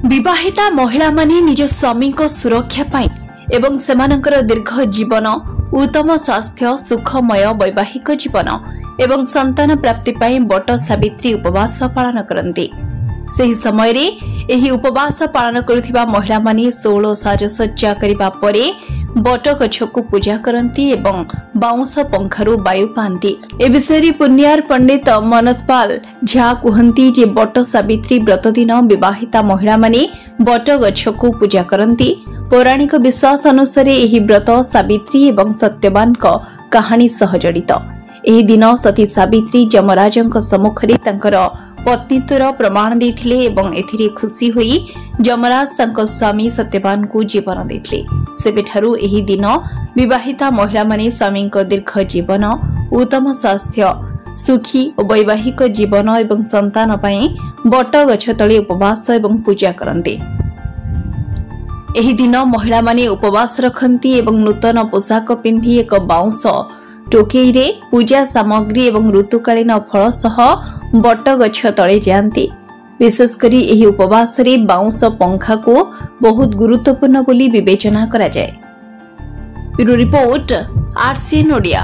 विवाहिता महिला माने निज स्वामी सुरक्षा पाई एवं सेमानंकर दीर्घ जीवन उत्तम स्वास्थ्य सुखमय वैवाहिक जीवन एवं संतान प्राप्ति पाई बट सावित्री उपवास पालन करती। सही समय रे एही उपवास पालन करुथिबा महिला माने 16 साजसज्जा करिबा परे बट गछ को पूजा करती एवं बाउंस पंखारु वायु पाती। ए विषय पुण्यार पंडित मनोजपाल झा कहती जे बट सावित्री व्रत दिन विवाहिता महिला माने बट गछ को पूजा करती। पौराणिक विश्वास अनुसार एही व्रत सावित्री एवं सत्यवान कहानी सह जड़ित। एही दिन सती सावित्री जमराजंक सम्मुखरे तांकर पत्नीत्वर प्रमाण देथिले एवं एथिरे खुशी होई जमराज तांको स्वामी सत्यवान को जीवन देथिले। सेबेठारु एही दिन विवाहिता महिला माने स्वामी को दीर्घ जीवन उत्तम स्वास्थ्य सुखी और वैवाहिक जीवन एवं संतान पई बट गछ तळे उपवास एवं पूजा करते। एही दिन महिला माने उपवास रखती एवं नूतन पोशाक पिंधि एक बाउंस टोकेई रे पूजा सामग्री एवं ऋतुकालीन फल सह बट गछ तळे जाती। विशेषकरी एही उपवास रे बाउंस पंखा को बहुत गुरुत्वपूर्ण बोली विवेचना करा जाय। Bureau report RCN Odia.